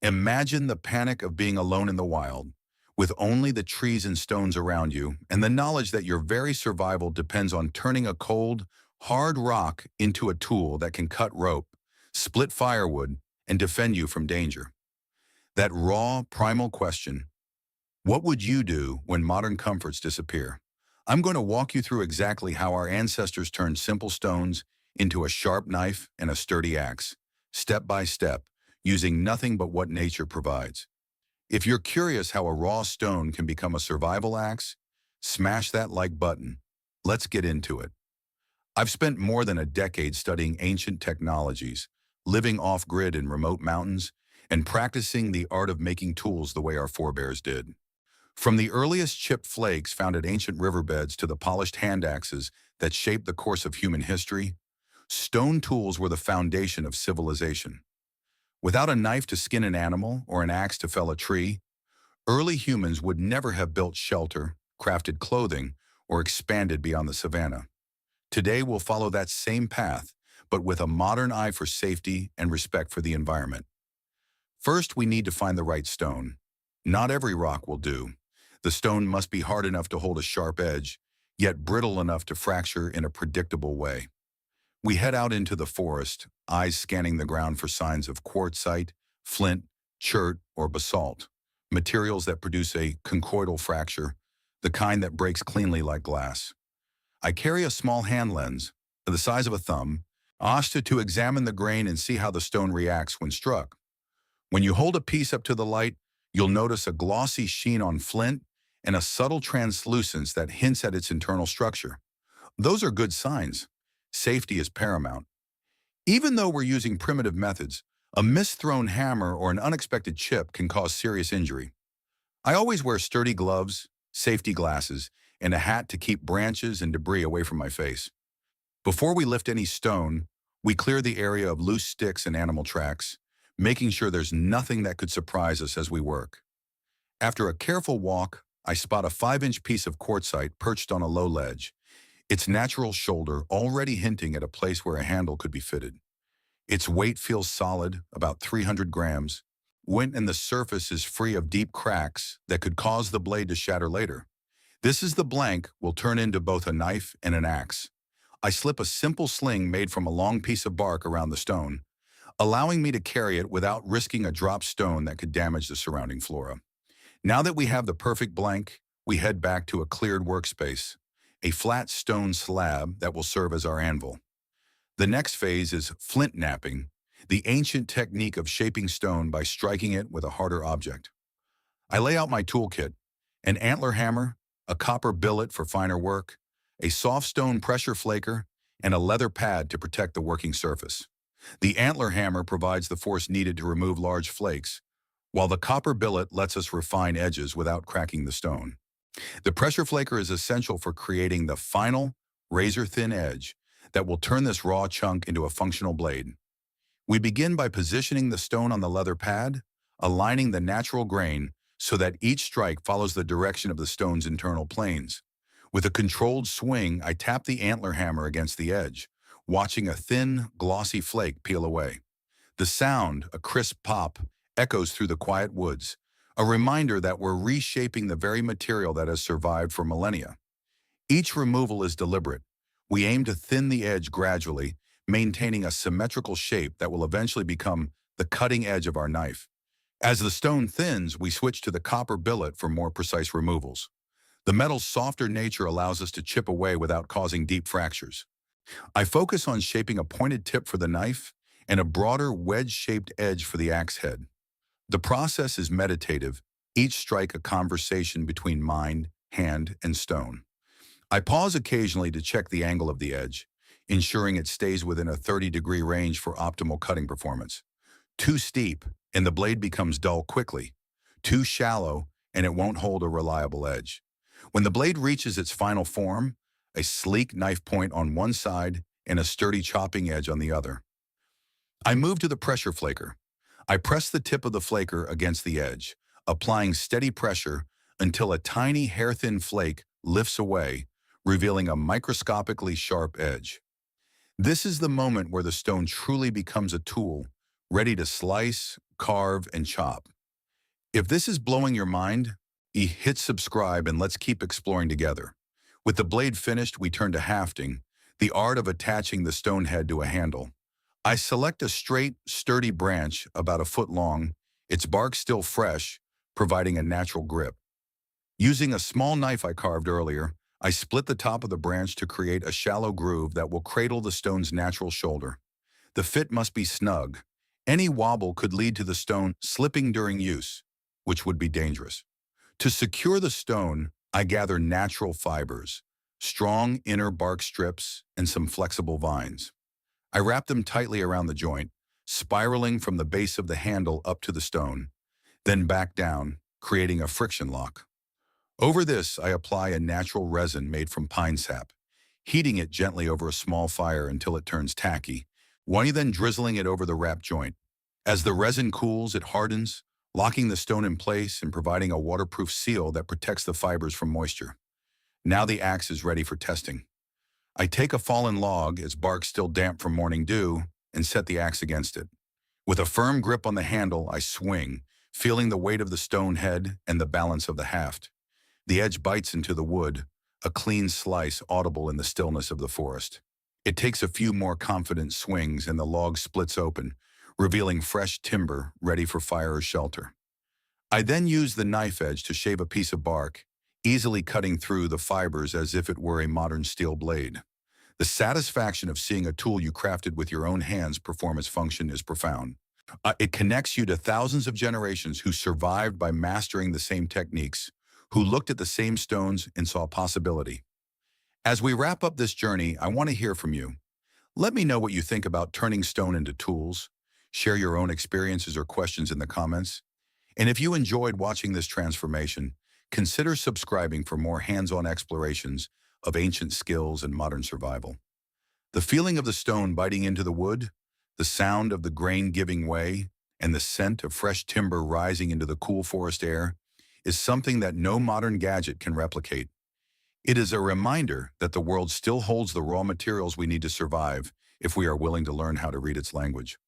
Imagine the panic of being alone in the wild, with only the trees and stones around you, and the knowledge that your very survival depends on turning a cold, hard rock into a tool that can cut rope, split firewood, and defend you from danger. That raw, primal question, what would you do when modern comforts disappear? I'm going to walk you through exactly how our ancestors turned simple stones into a sharp knife and a sturdy axe, step by step, using nothing but what nature provides. If you're curious how a raw stone can become a survival axe, smash that like button. Let's get into it. I've spent more than a decade studying ancient technologies, living off-grid in remote mountains, and practicing the art of making tools the way our forebears did. From the earliest chipped flakes found at ancient riverbeds to the polished hand axes that shaped the course of human history, stone tools were the foundation of civilization. Without a knife to skin an animal or an axe to fell a tree, early humans would never have built shelter, crafted clothing, or expanded beyond the savannah. Today we'll follow that same path, but with a modern eye for safety and respect for the environment. First, we need to find the right stone. Not every rock will do. The stone must be hard enough to hold a sharp edge, yet brittle enough to fracture in a predictable way. We head out into the forest, eyes scanning the ground for signs of quartzite, flint, chert, or basalt, materials that produce a conchoidal fracture, the kind that breaks cleanly like glass. I carry a small hand lens, the size of a thumb, asked to examine the grain and see how the stone reacts when struck. When you hold a piece up to the light, you'll notice a glossy sheen on flint and a subtle translucence that hints at its internal structure. Those are good signs. Safety is paramount. Even though we're using primitive methods, a misthrown hammer or an unexpected chip can cause serious injury. I always wear sturdy gloves, safety glasses, and a hat to keep branches and debris away from my face. Before we lift any stone, we clear the area of loose sticks and animal tracks, making sure there's nothing that could surprise us as we work. After a careful walk, I spot a 5-inch piece of quartzite perched on a low ledge, its natural shoulder already hinting at a place where a handle could be fitted. Its weight feels solid, about 300 grams, and the surface is free of deep cracks that could cause the blade to shatter later. This is the blank will turn into both a knife and an axe. I slip a simple sling made from a long piece of bark around the stone, allowing me to carry it without risking a dropped stone that could damage the surrounding flora. Now that we have the perfect blank, we head back to a cleared workspace, a flat stone slab that will serve as our anvil. The next phase is flint knapping, the ancient technique of shaping stone by striking it with a harder object. I lay out my toolkit, an antler hammer, a copper billet for finer work, a soft stone pressure flaker, and a leather pad to protect the working surface. The antler hammer provides the force needed to remove large flakes, while the copper billet lets us refine edges without cracking the stone. The pressure flaker is essential for creating the final, razor-thin edge that will turn this raw chunk into a functional blade. We begin by positioning the stone on the leather pad, aligning the natural grain so that each strike follows the direction of the stone's internal planes. With a controlled swing, I tap the antler hammer against the edge, watching a thin, glossy flake peel away. The sound, a crisp pop, echoes through the quiet woods, a reminder that we're reshaping the very material that has survived for millennia. Each removal is deliberate. We aim to thin the edge gradually, maintaining a symmetrical shape that will eventually become the cutting edge of our knife. As the stone thins, we switch to the copper billet for more precise removals. The metal's softer nature allows us to chip away without causing deep fractures. I focus on shaping a pointed tip for the knife and a broader wedge-shaped edge for the axe head. The process is meditative, each strike a conversation between mind, hand, and stone. I pause occasionally to check the angle of the edge, ensuring it stays within a 30-degree range for optimal cutting performance. Too steep, and the blade becomes dull quickly. Too shallow, and it won't hold a reliable edge. When the blade reaches its final form, a sleek knife point on one side and a sturdy chopping edge on the other. I move to the pressure flaker. I press the tip of the flaker against the edge, applying steady pressure until a tiny hair-thin flake lifts away, revealing a microscopically sharp edge. This is the moment where the stone truly becomes a tool, ready to slice, carve, and chop. If this is blowing your mind, hit subscribe and let's keep exploring together. With the blade finished, we turn to hafting, the art of attaching the stone head to a handle. I select a straight, sturdy branch about a foot long, its bark still fresh, providing a natural grip. Using a small knife I carved earlier, I split the top of the branch to create a shallow groove that will cradle the stone's natural shoulder. The fit must be snug. Any wobble could lead to the stone slipping during use, which would be dangerous. To secure the stone, I gather natural fibers, strong inner bark strips, and some flexible vines. I wrap them tightly around the joint, spiraling from the base of the handle up to the stone, then back down, creating a friction lock. Over this, I apply a natural resin made from pine sap, heating it gently over a small fire until it turns tacky, while then drizzling it over the wrap joint. As the resin cools, it hardens, locking the stone in place and providing a waterproof seal that protects the fibers from moisture. Now the axe is ready for testing. I take a fallen log, its bark still damp from morning dew, and set the axe against it. With a firm grip on the handle, I swing, feeling the weight of the stone head and the balance of the haft. The edge bites into the wood, a clean slice audible in the stillness of the forest. It takes a few more confident swings and the log splits open, revealing fresh timber ready for fire or shelter. I then use the knife edge to shave a piece of bark, easily cutting through the fibers as if it were a modern steel blade. The satisfaction of seeing a tool you crafted with your own hands perform its function is profound. It connects you to thousands of generations who survived by mastering the same techniques, who looked at the same stones and saw possibility. As we wrap up this journey, I want to hear from you. Let me know what you think about turning stone into tools. Share your own experiences or questions in the comments. And if you enjoyed watching this transformation, consider subscribing for more hands-on explorations of ancient skills and modern survival. The feeling of the stone biting into the wood, the sound of the grain giving way, and the scent of fresh timber rising into the cool forest air is something that no modern gadget can replicate. It is a reminder that the world still holds the raw materials we need to survive if we are willing to learn how to read its language.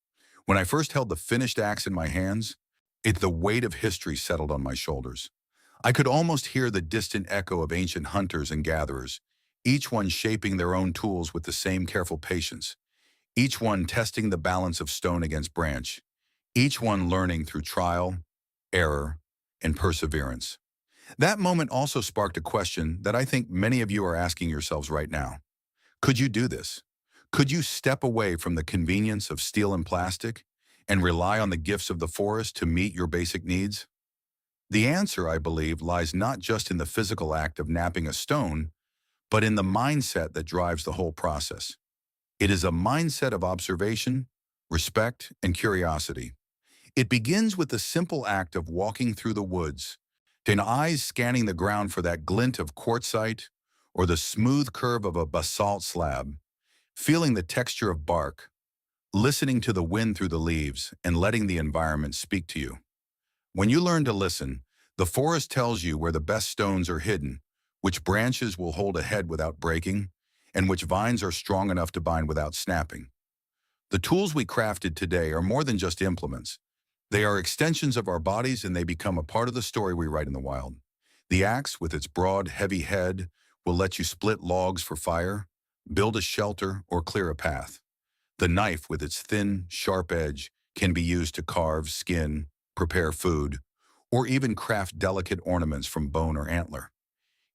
When I first held the finished axe in my hands, the weight of history settled on my shoulders. I could almost hear the distant echo of ancient hunters and gatherers, each one shaping their own tools with the same careful patience, each one testing the balance of stone against branch, each one learning through trial, error, and perseverance. That moment also sparked a question that I think many of you are asking yourselves right now. Could you do this? Could you step away from the convenience of steel and plastic and rely on the gifts of the forest to meet your basic needs? The answer, I believe, lies not just in the physical act of knapping a stone, but in the mindset that drives the whole process. It is a mindset of observation, respect, and curiosity. It begins with the simple act of walking through the woods, to eyes scanning the ground for that glint of quartzite or the smooth curve of a basalt slab, feeling the texture of bark, listening to the wind through the leaves, and letting the environment speak to you. When you learn to listen, the forest tells you where the best stones are hidden, which branches will hold a head without breaking, and which vines are strong enough to bind without snapping. The tools we crafted today are more than just implements. They are extensions of our bodies and they become a part of the story we write in the wild. The axe, with its broad, heavy head, will let you split logs for fire, build a shelter, or clear a path. The knife, with its thin, sharp edge, can be used to carve, skin, prepare food, or even craft delicate ornaments from bone or antler.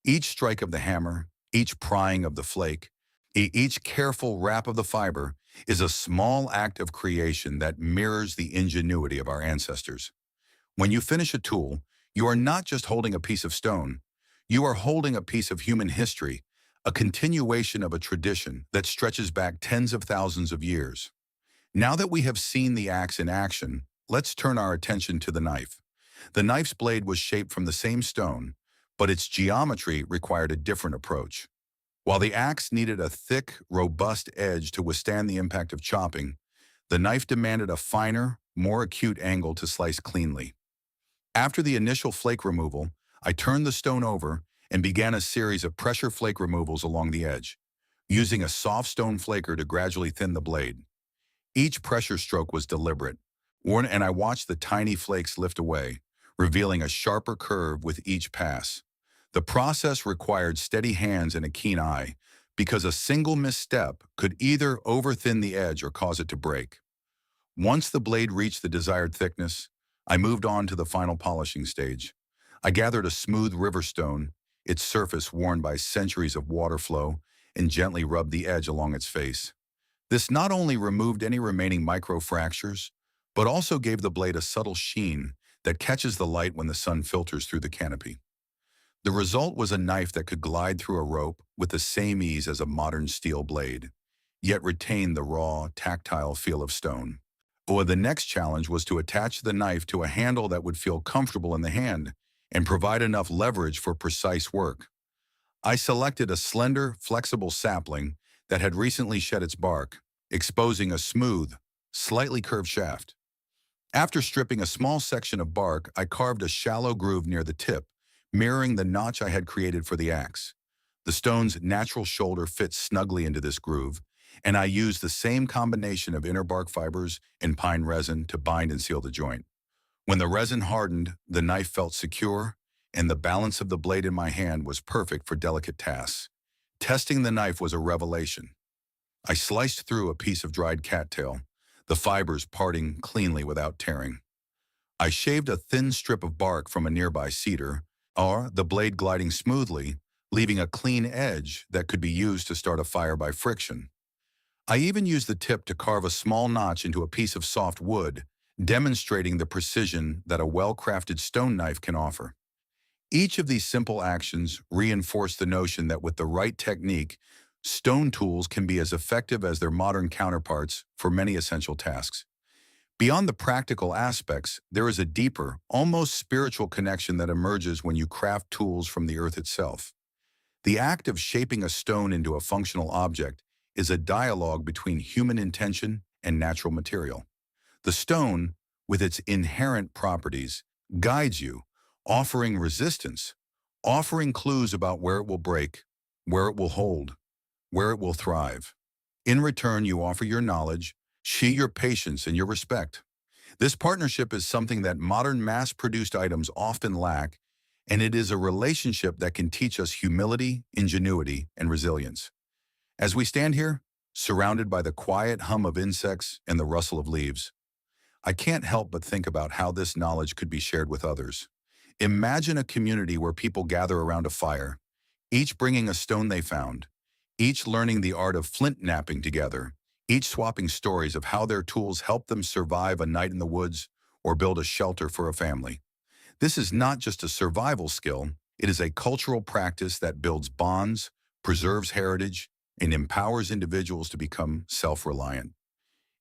Each strike of the hammer, each prying of the flake, each careful wrap of the fiber is a small act of creation that mirrors the ingenuity of our ancestors. When you finish a tool, you are not just holding a piece of stone, you are holding a piece of human history, a continuation of a tradition that stretches back tens of thousands of years. Now that we have seen the axe in action, let's turn our attention to the knife. The knife's blade was shaped from the same stone, but its geometry required a different approach. While the axe needed a thick, robust edge to withstand the impact of chopping, the knife demanded a finer, more acute angle to slice cleanly. After the initial flake removal, I turned the stone over and began a series of pressure flake removals along the edge, using a soft stone flaker to gradually thin the blade. Each pressure stroke was deliberate, And I watched the tiny flakes lift away, revealing a sharper curve with each pass. The process required steady hands and a keen eye, because a single misstep could either overthin the edge or cause it to break. Once the blade reached the desired thickness, I moved on to the final polishing stage. I gathered a smooth river stone, its surface worn by centuries of water flow, and gently rubbed the edge along its face. This not only removed any remaining microfractures, but also gave the blade a subtle sheen that catches the light when the sun filters through the canopy. The result was a knife that could glide through a rope with the same ease as a modern steel blade, yet retain the raw, tactile feel of stone. Or the next challenge was to attach the knife to a handle that would feel comfortable in the hand and provide enough leverage for precise work. I selected a slender, flexible sapling that had recently shed its bark, exposing a smooth, slightly curved shaft. After stripping a small section of bark, I carved a shallow groove near the tip, mirroring the notch I had created for the axe. The stone's natural shoulder fits snugly into this groove, and I used the same combination of inner bark fibers and pine resin to bind and seal the joint. When the resin hardened, the knife felt secure, and the balance of the blade in my hand was perfect for delicate tasks. Testing the knife was a revelation. I sliced through a piece of dried cattail, the fibers parting cleanly without tearing. I shaved a thin strip of bark from a nearby cedar, the blade gliding smoothly, leaving a clean edge that could be used to start a fire by friction. I even used the tip to carve a small notch into a piece of soft wood, demonstrating the precision that a well-crafted stone knife can offer. Each of these simple actions reinforced the notion that with the right technique, stone tools can be as effective as their modern counterparts for many essential tasks. Beyond the practical aspects, there is a deeper, almost spiritual connection that emerges when you craft tools from the earth itself. The act of shaping a stone into a functional object is a dialogue between human intention and natural material. The stone, with its inherent properties, guides you, offering resistance, offering clues about where it will break, where it will hold, where it will thrive. In return, you offer your knowledge, she your patience and your respect. This partnership is something that modern mass-produced items often lack, and it is a relationship that can teach us humility, ingenuity, and resilience. As we stand here, surrounded by the quiet hum of insects and the rustle of leaves, I can't help but think about how this knowledge could be shared with others. Imagine a community where people gather around a fire, each bringing a stone they found, each learning the art of flint knapping together, each swapping stories of how their tools helped them survive a night in the woods or build a shelter for a family. This is not just a survival skill, it is a cultural practice that builds bonds, preserves heritage, and empowers individuals to become self-reliant.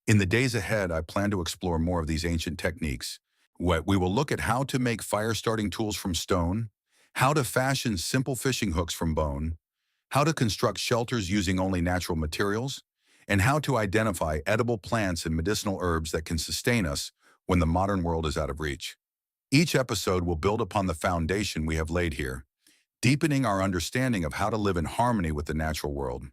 In the days ahead, I plan to explore more of these ancient techniques. We will look at how to make fire-starting tools from stone, how to fashion simple fishing hooks from bone, how to construct shelters using only natural materials, and how to identify edible plants and medicinal herbs that can sustain us when the modern world is out of reach. Each episode will build upon the foundation we have laid here, deepening our understanding of how to live in harmony with the natural world.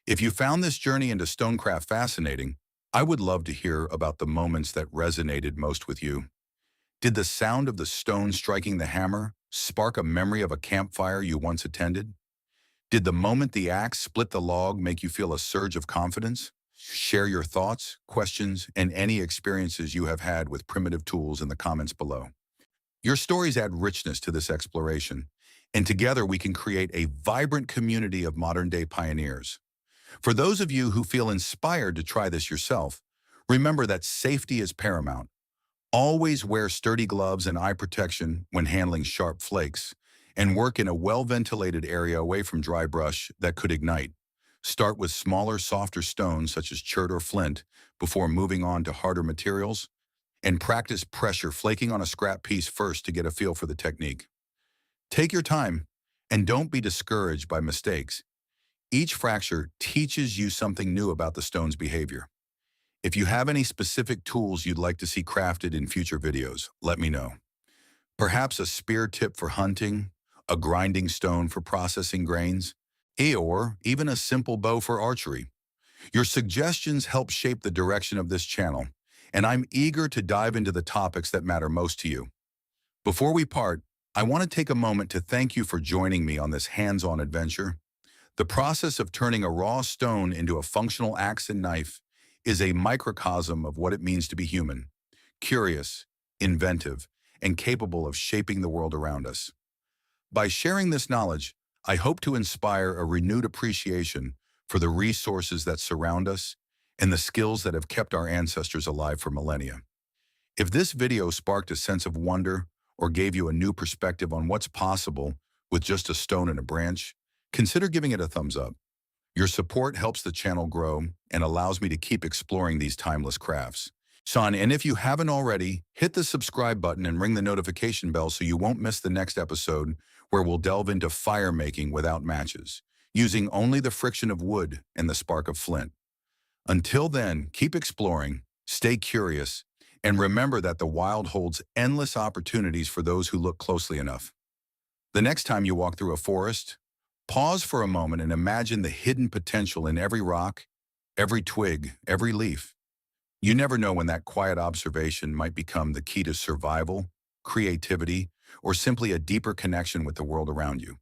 If you found this journey into stonecraft fascinating, I would love to hear about the moments that resonated most with you. Did the sound of the stone striking the hammer spark a memory of a campfire you once attended? Did the moment the axe split the log make you feel a surge of confidence? Share your thoughts, questions, and any experiences you have had with primitive tools in the comments below. Your stories add richness to this exploration, and together we can create a vibrant community of modern-day pioneers. For those of you who feel inspired to try this yourself, remember that safety is paramount. Always wear sturdy gloves and eye protection when handling sharp flakes, and work in a well-ventilated area away from dry brush that could ignite. Start with smaller, softer stones such as chert or flint before moving on to harder materials, and practice pressure flaking on a scrap piece first to get a feel for the technique. Take your time, and don't be discouraged by mistakes. Each fracture teaches you something new about the stone's behavior. If you have any specific tools you'd like to see crafted in future videos, let me know. Perhaps a spear tip for hunting, a grinding stone for processing grains, or even a simple bow for archery. Your suggestions help shape the direction of this channel, and I'm eager to dive into the topics that matter most to you. Before we part, I want to take a moment to thank you for joining me on this hands-on adventure. The process of turning a raw stone into a functional axe and knife is a microcosm of what it means to be human, curious, inventive, and capable of shaping the world around us. By sharing this knowledge, I hope to inspire a renewed appreciation for the resources that surround us and the skills that have kept our ancestors alive for millennia. If this video sparked a sense of wonder or gave you a new perspective on what's possible with just a stone and a branch, consider giving it a thumbs up. Your support helps the channel grow and allows me to keep exploring these timeless crafts. Sean, and if you haven't already, hit the subscribe button and ring the notification bell so you won't miss the next episode where we'll delve into fire making without matches, using only the friction of wood and the spark of flint. Until then, keep exploring, stay curious, and remember that the wild holds endless opportunities for those who look closely enough. The next time you walk through a forest, pause for a moment and imagine the hidden potential in every rock, every twig, every leaf. You never know when that quiet observation might become the key to survival, creativity, or simply a deeper connection with the world around you.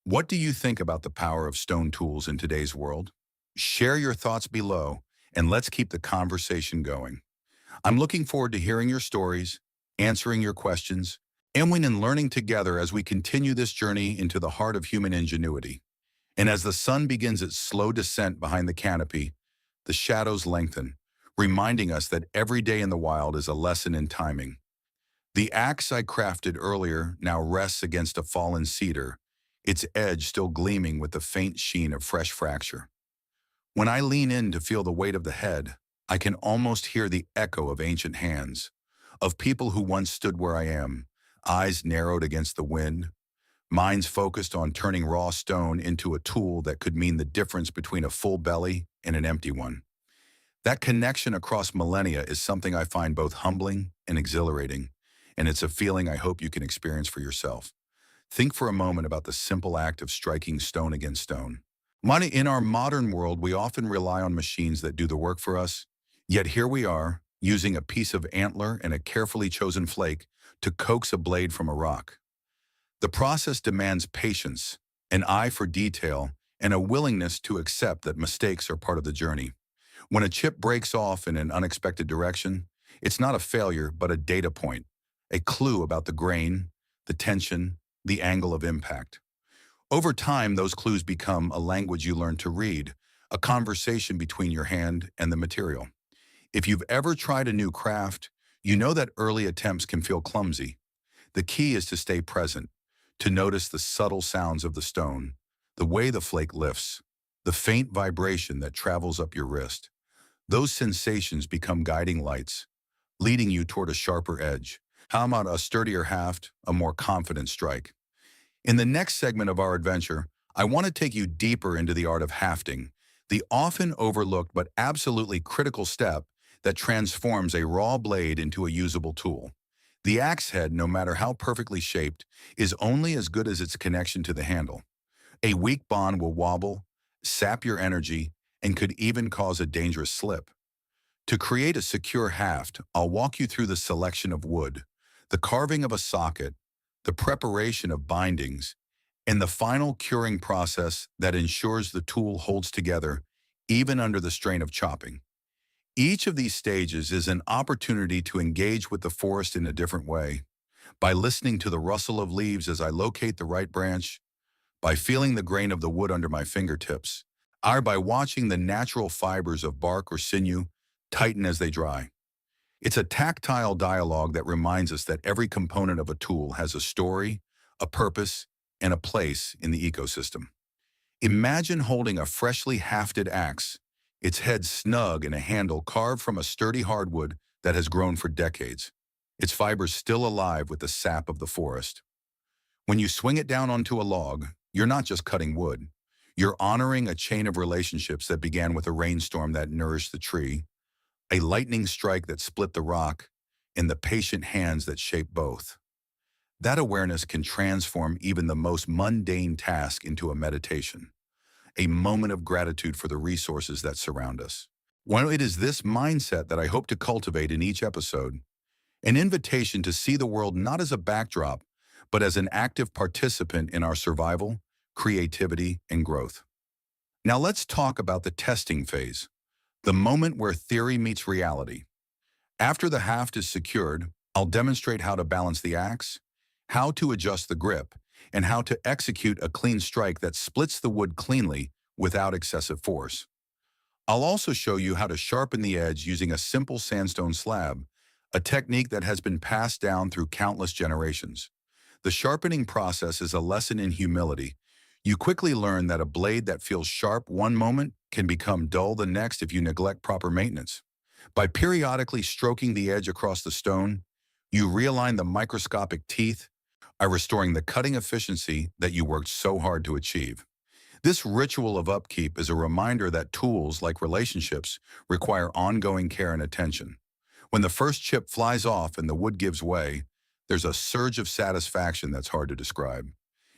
What do you think about the power of stone tools in today's world? Share your thoughts below, and let's keep the conversation going. I'm looking forward to hearing your stories, answering your questions, and learning together as we continue this journey into the heart of human ingenuity. And as the sun begins its slow descent behind the canopy, the shadows lengthen, reminding us that every day in the wild is a lesson in timing. The axe I crafted earlier now rests against a fallen cedar, its edge still gleaming with the faint sheen of fresh fracture. When I lean in to feel the weight of the head, I can almost hear the echo of ancient hands, of people who once stood where I am, eyes narrowed against the wind, minds focused on turning raw stone into a tool that could mean the difference between a full belly and an empty one. That connection across millennia is something I find both humbling and exhilarating, and it's a feeling I hope you can experience for yourself. Think for a moment about the simple act of striking stone against stone. In our modern world, we often rely on machines that do the work for us, yet here we are, using a piece of antler and a carefully chosen flake to coax a blade from a rock. The process demands patience, an eye for detail, and a willingness to accept that mistakes are part of the journey. When a chip breaks off in an unexpected direction, it's not a failure, but a data point, a clue about the grain, the tension, the angle of impact. Over time, those clues become a language you learn to read, a conversation between your hand and the material. If you've ever tried a new craft, you know that early attempts can feel clumsy. The key is to stay present, to notice the subtle sounds of the stone, the way the flake lifts, the faint vibration that travels up your wrist. Those sensations become guiding lights, leading you toward a sharper edge. How about a sturdier haft, a more confident strike? In the next segment of our adventure, I want to take you deeper into the art of hafting, the often overlooked but absolutely critical step that transforms a raw blade into a usable tool. The axe head, no matter how perfectly shaped, is only as good as its connection to the handle. A weak bond will wobble, sap your energy, and could even cause a dangerous slip. To create a secure haft, I'll walk you through the selection of wood, the carving of a socket, the preparation of bindings, and the final curing process that ensures the tool holds together even under the strain of chopping. Each of these stages is an opportunity to engage with the forest in a different way, by listening to the rustle of leaves as I locate the right branch, by feeling the grain of the wood under my fingertips, or by watching the natural fibers of bark or sinew tighten as they dry. It's a tactile dialogue that reminds us that every component of a tool has a story, a purpose, and a place in the ecosystem. Imagine holding a freshly hafted axe, its head snug and a handle carved from a sturdy hardwood that has grown for decades, its fibers still alive with the sap of the forest. When you swing it down onto a log, you're not just cutting wood. You're honoring a chain of relationships that began with a rainstorm that nourished the tree, a lightning strike that split the rock, and the patient hands that shaped both. That awareness can transform even the most mundane task into a meditation, a moment of gratitude for the resources that surround us. Well, it is this mindset that I hope to cultivate in each episode, an invitation to see the world not as a backdrop, but as an active participant in our survival, creativity, and growth. Now let's talk about the testing phase, the moment where theory meets reality. After the haft is secured, I'll demonstrate how to balance the axe, how to adjust the grip, and how to execute a clean strike that splits the wood cleanly without excessive force. I'll also show you how to sharpen the edge using a simple sandstone slab, a technique that has been passed down through countless generations. The sharpening process is a lesson in humility. You quickly learn that a blade that feels sharp one moment can become dull the next if you neglect proper maintenance. By periodically stroking the edge across the stone, you realign the microscopic teeth by restoring the cutting efficiency that you worked so hard to achieve. This ritual of upkeep is a reminder that tools, like relationships, require ongoing care and attention. When the first chip flies off and the wood gives way, there's a surge of satisfaction that's hard to describe.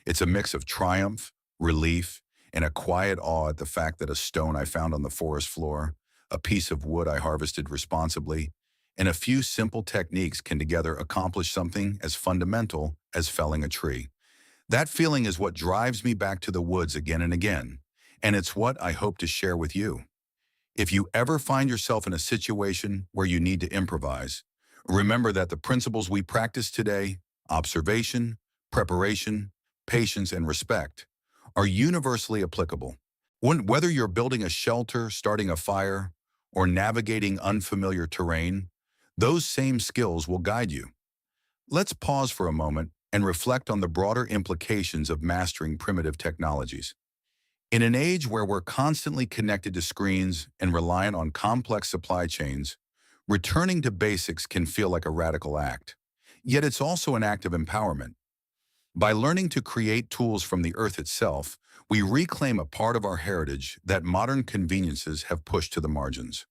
It's a mix of triumph, relief, and a quiet awe at the fact that a stone I found on the forest floor, a piece of wood I harvested responsibly, and a few simple techniques can together accomplish something as fundamental as felling a tree. That feeling is what drives me back to the woods again and again, and it's what I hope to share with you. If you ever find yourself in a situation where you need to improvise, remember that the principles we practice today, observation, preparation, patience, and respect, are universally applicable. Whether you're building a shelter, starting a fire, or navigating unfamiliar terrain, those same skills will guide you. Let's pause for a moment and reflect on the broader implications of mastering primitive technologies. In an age where we're constantly connected to screens and reliant on complex supply chains, returning to basics can feel like a radical act. Yet it's also an act of empowerment. By learning to create tools from the earth itself, we reclaim a part of our heritage that modern conveniences have pushed to the margins.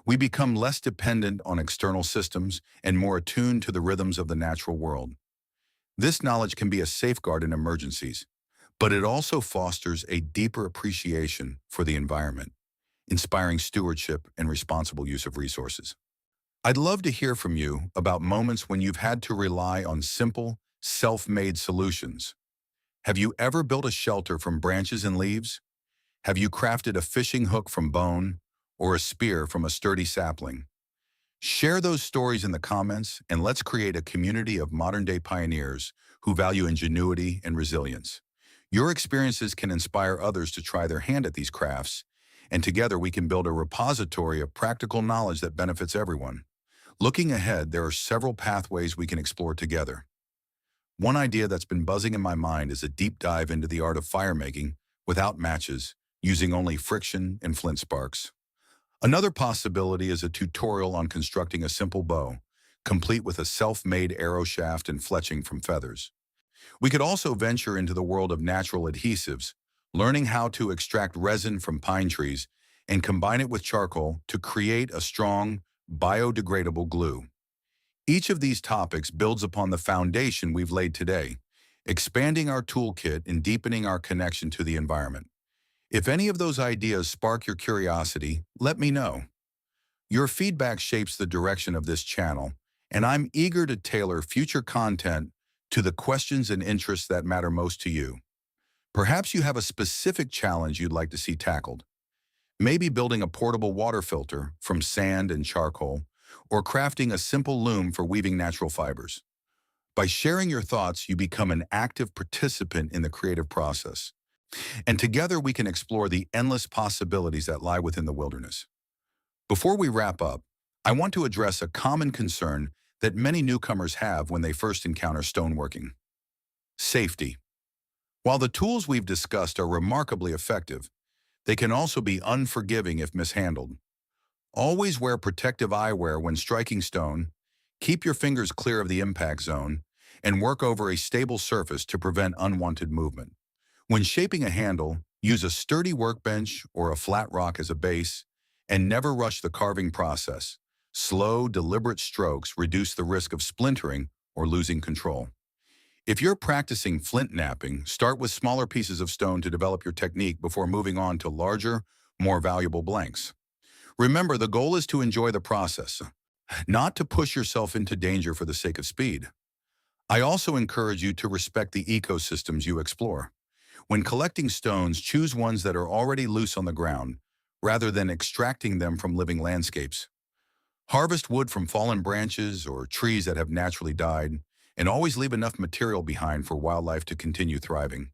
We become less dependent on external systems and more attuned to the rhythms of the natural world. This knowledge can be a safeguard in emergencies, but it also fosters a deeper appreciation for the environment, inspiring stewardship and responsible use of resources. I'd love to hear from you about moments when you've had to rely on simple, self-made solutions. Have you ever built a shelter from branches and leaves? Have you crafted a fishing hook from bone or a spear from a sturdy sapling? Share those stories in the comments, and let's create a community of modern-day pioneers who value ingenuity and resilience. Your experiences can inspire others to try their hand at these crafts, and together we can build a repository of practical knowledge that benefits everyone. Looking ahead, there are several pathways we can explore together. One idea that's been buzzing in my mind is a deep dive into the art of firemaking without matches, using only friction and flint sparks. Another possibility is a tutorial on constructing a simple bow, complete with a self-made arrow shaft and fletching from feathers. We could also venture into the world of natural adhesives, learning how to extract resin from pine trees and combine it with charcoal to create a strong, biodegradable glue. Each of these topics builds upon the foundation we've laid today, expanding our toolkit and deepening our connection to the environment. If any of those ideas spark your curiosity, let me know. Your feedback shapes the direction of this channel, and I'm eager to tailor future content to the questions and interests that matter most to you. Perhaps you have a specific challenge you'd like to see tackled. Maybe building a portable water filter from sand and charcoal, or crafting a simple loom for weaving natural fibers. By sharing your thoughts, you become an active participant in the creative process. And together we can explore the endless possibilities that lie within the wilderness. Before we wrap up, I want to address a common concern that many newcomers have when they first encounter stoneworking: safety. While the tools we've discussed are remarkably effective, they can also be unforgiving if mishandled. Always wear protective eyewear when striking stone, keep your fingers clear of the impact zone, and work over a stable surface to prevent unwanted movement. When shaping a handle, use a sturdy workbench or a flat rock as a base, and never rush the carving process. Slow, deliberate strokes reduce the risk of splintering or losing control. If you're practicing flint knapping, start with smaller pieces of stone to develop your technique before moving on to larger, more valuable blanks. Remember, the goal is to enjoy the process, not to push yourself into danger for the sake of speed. I also encourage you to respect the ecosystems you explore. When collecting stones, choose ones that are already loose on the ground, rather than extracting them from living landscapes. Harvest wood from fallen branches or trees that have naturally died, and always leave enough material behind for wildlife to continue thriving.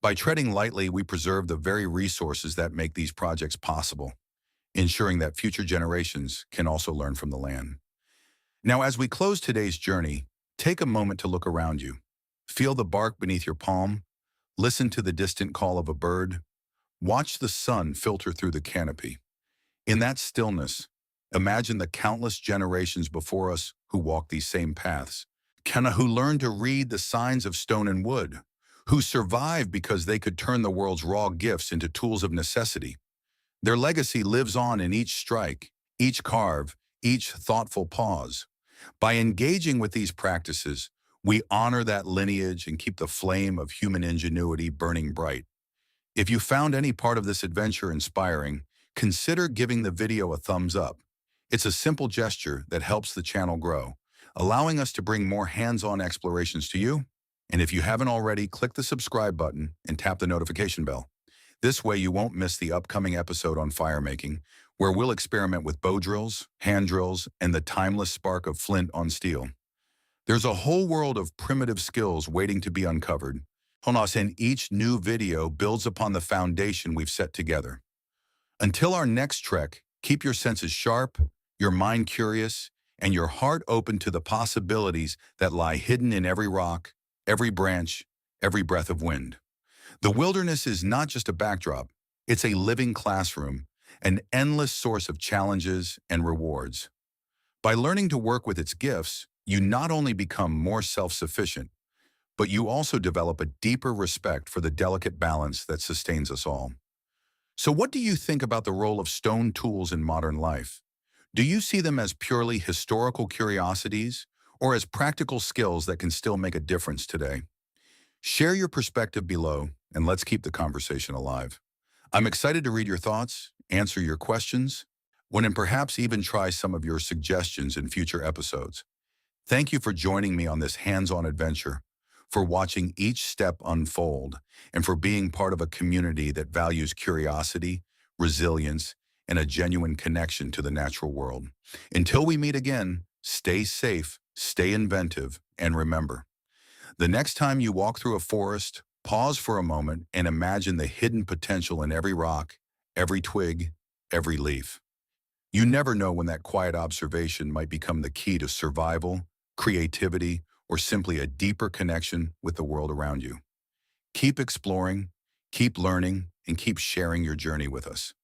By treading lightly, we preserve the very resources that make these projects possible, ensuring that future generations can also learn from the land. Now, as we close today's journey, take a moment to look around you. Feel the bark beneath your palm, listen to the distant call of a bird, watch the sun filter through the canopy. In that stillness, imagine the countless generations before us who walk these same paths, who learned to read the signs of stone and wood, who survived because they could turn the world's raw gifts into tools of necessity. Their legacy lives on in each strike, each carve, each thoughtful pause. By engaging with these practices, we honor that lineage and keep the flame of human ingenuity burning bright. If you found any part of this adventure inspiring, consider giving the video a thumbs up. It's a simple gesture that helps the channel grow, allowing us to bring more hands-on explorations to you. And if you haven't already, click the subscribe button and tap the notification bell. This way you won't miss the upcoming episode on fire making, where we'll experiment with bow drills, hand drills, and the timeless spark of flint on steel. There's a whole world of primitive skills waiting to be uncovered, and each new video builds upon the foundation we've set together. Until our next trek, keep your senses sharp, your mind curious, and your heart open to the possibilities that lie hidden in every rock, every branch, every breath of wind. The wilderness is not just a backdrop, it's a living classroom, an endless source of challenges and rewards. By learning to work with its gifts, you not only become more self-sufficient, but you also develop a deeper respect for the delicate balance that sustains us all. So what do you think about the role of stone tools in modern life? Do you see them as purely historical curiosities or as practical skills that can still make a difference today? Share your perspective below, and let's keep the conversation alive. I'm excited to read your thoughts, answer your questions, and perhaps even try some of your suggestions in future episodes. Thank you for joining me on this hands-on adventure, for watching each step unfold, and for being part of a community that values curiosity, resilience, and a genuine connection to the natural world. Until we meet again, stay safe, stay inventive, and remember, the next time you walk through a forest, pause for a moment and imagine the hidden potential in every rock, every twig, every leaf. You never know when that quiet observation might become the key to survival, creativity, or simply a deeper connection with the world around you. Keep exploring, keep learning, and keep sharing your journey with us.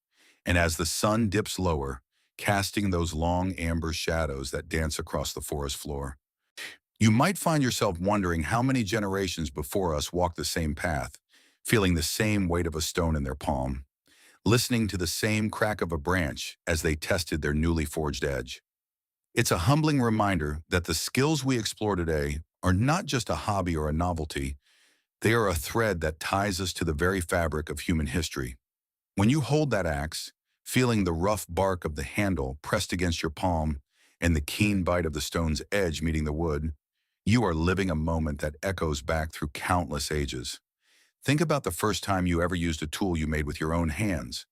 And as the sun dips lower, casting those long amber shadows that dance across the forest floor, you might find yourself wondering how many generations before us walked the same path, feeling the same weight of a stone in their palm, listening to the same crack of a branch as they tested their newly forged edge. It's a humbling reminder that the skills we explore today are not just a hobby or a novelty, they are a thread that ties us to the very fabric of human history. When you hold that axe, feeling the rough bark of the handle pressed against your palm and the keen bite of the stone's edge meeting the wood, you are living a moment that echoes back through countless ages. Think about the first time you ever used a tool you made with your own hands.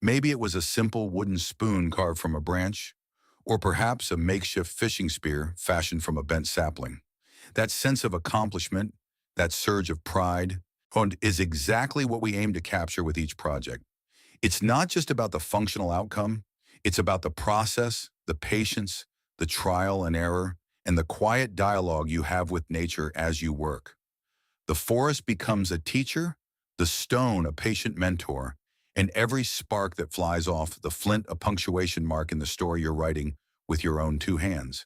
Maybe it was a simple wooden spoon carved from a branch, or perhaps a makeshift fishing spear fashioned from a bent sapling. That sense of accomplishment, that surge of pride, is exactly what we aim to capture with each project. It's not just about the functional outcome, it's about the process, the patience, the trial and error, and the quiet dialogue you have with nature as you work. The forest becomes a teacher, the stone a patient mentor, and every spark that flies off the flint a punctuation mark in the story you're writing with your own two hands.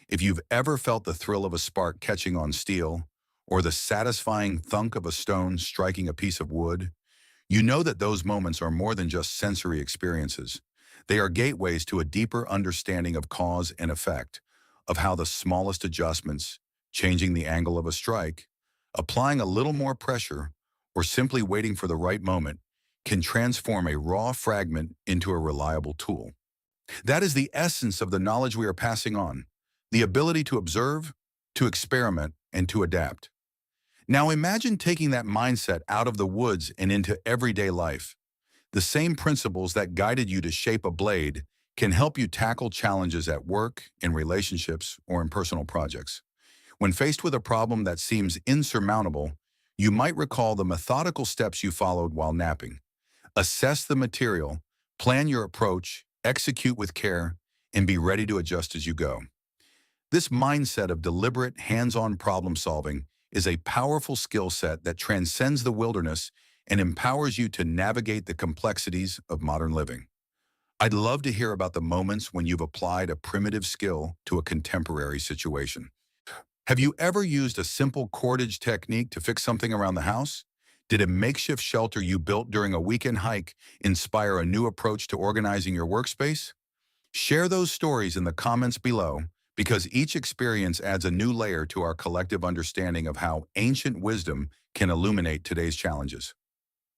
If you've ever felt the thrill of a spark catching on steel, or the satisfying thunk of a stone striking a piece of wood, you know that those moments are more than just sensory experiences. They are gateways to a deeper understanding of cause and effect, of how the smallest adjustments, changing the angle of a strike, applying a little more pressure, or simply waiting for the right moment, can transform a raw fragment into a reliable tool. That is the essence of the knowledge we are passing on, the ability to observe, to experiment, and to adapt. Now imagine taking that mindset out of the woods and into everyday life. The same principles that guided you to shape a blade can help you tackle challenges at work, in relationships, or in personal projects. When faced with a problem that seems insurmountable, you might recall the methodical steps you followed while napping. Assess the material, plan your approach, execute with care, and be ready to adjust as you go. This mindset of deliberate, hands-on problem solving is a powerful skill set that transcends the wilderness and empowers you to navigate the complexities of modern living. I'd love to hear about the moments when you've applied a primitive skill to a contemporary situation. Have you ever used a simple cordage technique to fix something around the house? Did a makeshift shelter you built during a weekend hike inspire a new approach to organizing your workspace? Share those stories in the comments below because each experience adds a new layer to our collective understanding of how ancient wisdom can illuminate today's challenges.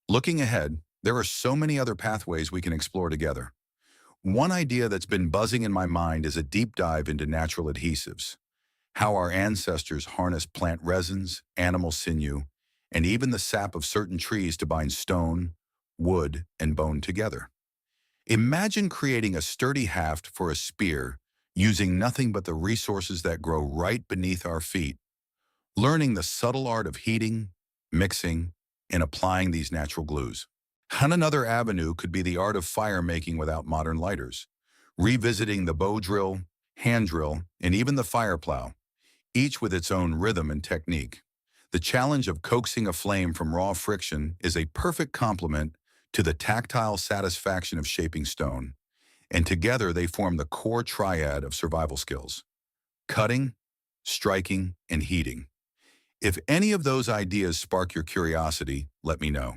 Looking ahead, there are so many other pathways we can explore together. One idea that's been buzzing in my mind is a deep dive into natural adhesives, how our ancestors harnessed plant resins, animal sinew, and even the sap of certain trees to bind stone, wood, and bone together. Imagine creating a sturdy haft for a spear using nothing but the resources that grow right beneath our feet, learning the subtle art of heating, mixing, and applying these natural glues. And another avenue could be the art of fire making without modern lighters, revisiting the bow drill, hand drill, and even the fire plow, each with its own rhythm and technique. The challenge of coaxing a flame from raw friction is a perfect complement to the tactile satisfaction of shaping stone, and together they form the core triad of survival skills: cutting, striking, and heating. If any of those ideas spark your curiosity, let me know.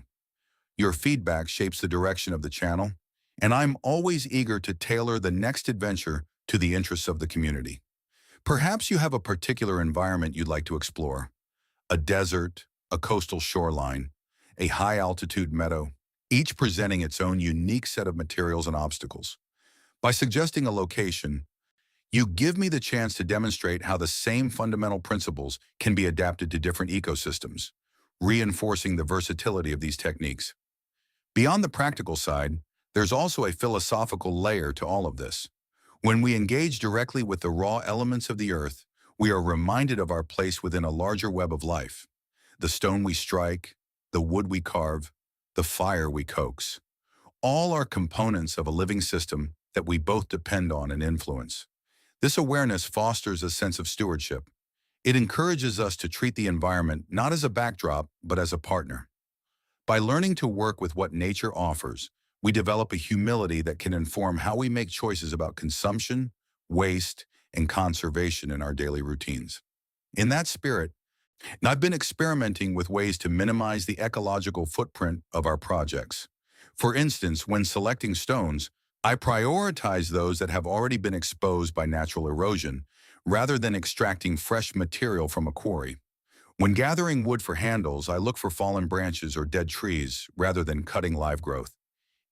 Your feedback shapes the direction of the channel, and I'm always eager to tailor the next adventure to the interests of the community. Perhaps you have a particular environment you'd like to explore: a desert, a coastal shoreline, a high-altitude meadow, each presenting its own unique set of materials and obstacles. By suggesting a location, you give me the chance to demonstrate how the same fundamental principles can be adapted to different ecosystems, reinforcing the versatility of these techniques. Beyond the practical side, there's also a philosophical layer to all of this. When we engage directly with the raw elements of the earth, we are reminded of our place within a larger web of life. The stone we strike, the wood we carve, the fire we coax, all are components of a living system that we both depend on and influence. This awareness fosters a sense of stewardship. It encourages us to treat the environment not as a backdrop, but as a partner. By learning to work with what nature offers, we develop a humility that can inform how we make choices about consumption, waste, and conservation in our daily routines. In that spirit, I've been experimenting with ways to minimize the ecological footprint of our projects. For instance, when selecting stones, I prioritize those that have already been exposed by natural erosion, rather than extracting fresh material from a quarry. When gathering wood for handles, I look for fallen branches or dead trees, rather than cutting live growth.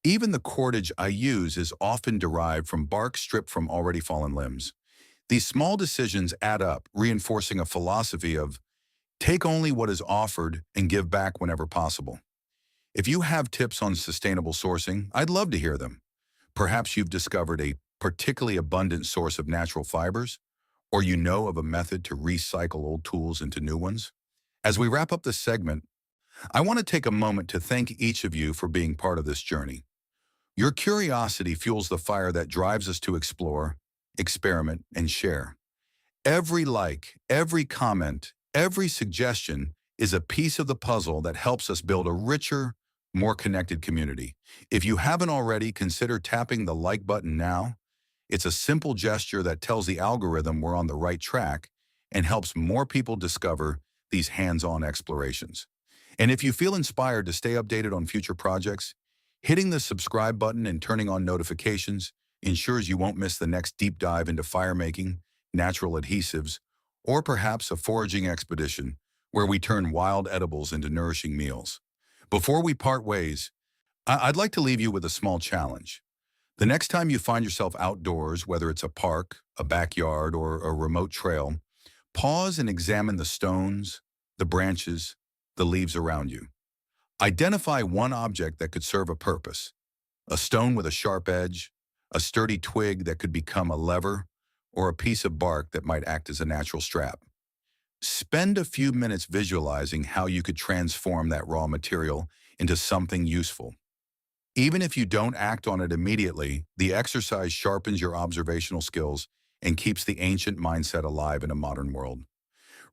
Even the cordage I use is often derived from bark stripped from already fallen limbs. These small decisions add up, reinforcing a philosophy of take only what is offered and give back whenever possible. If you have tips on sustainable sourcing, I'd love to hear them. Perhaps you've discovered a particularly abundant source of natural fibers, or you know of a method to recycle old tools into new ones. As we wrap up this segment, I want to take a moment to thank each of you for being part of this journey. Your curiosity fuels the fire that drives us to explore, experiment, and share. Every like, every comment, every suggestion is a piece of the puzzle that helps us build a richer, more connected community. If you haven't already, consider tapping the like button now. It's a simple gesture that tells the algorithm we're on the right track and helps more people discover these hands-on explorations. And if you feel inspired to stay updated on future projects, hitting the subscribe button and turning on notifications ensures you won't miss the next deep dive into fire making, natural adhesives, or perhaps a foraging expedition where we turn wild edibles into nourishing meals. Before we part ways, I'd like to leave you with a small challenge. The next time you find yourself outdoors, whether it's a park, a backyard, or a remote trail, pause and examine the stones, the branches, the leaves around you. Identify one object that could serve a purpose: a stone with a sharp edge, a sturdy twig that could become a lever, or a piece of bark that might act as a natural strap. Spend a few minutes visualizing how you could transform that raw material into something useful. Even if you don't act on it immediately, the exercise sharpens your observational skills and keeps the ancient mindset alive in a modern world.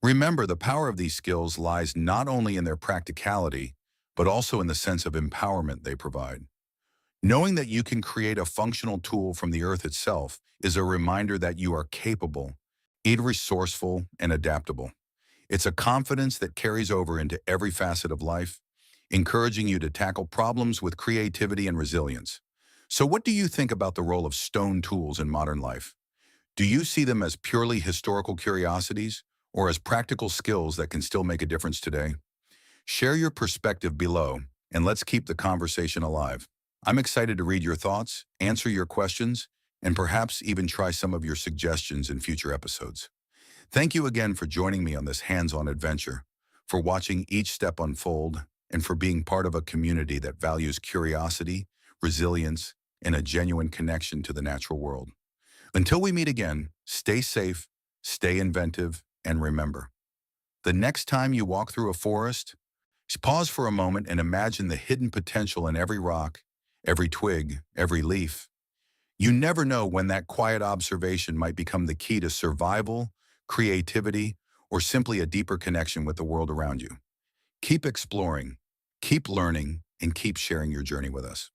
Remember, the power of these skills lies not only in their practicality, but also in the sense of empowerment they provide. Knowing that you can create a functional tool from the earth itself is a reminder that you are capable, resourceful, and adaptable. It's a confidence that carries over into every facet of life, encouraging you to tackle problems with creativity and resilience. So what do you think about the role of stone tools in modern life? Do you see them as purely historical curiosities or as practical skills that can still make a difference today? Share your perspective below, and let's keep the conversation alive. I'm excited to read your thoughts, answer your questions, and perhaps even try some of your suggestions in future episodes. Thank you again for joining me on this hands-on adventure, for watching each step unfold, and for being part of a community that values curiosity, resilience, and a genuine connection to the natural world. Until we meet again, stay safe, stay inventive, and remember, the next time you walk through a forest, just pause for a moment and imagine the hidden potential in every rock, every twig, every leaf. You never know when that quiet observation might become the key to survival, creativity, or simply a deeper connection with the world around you. Keep exploring, keep learning, and keep sharing your journey with us.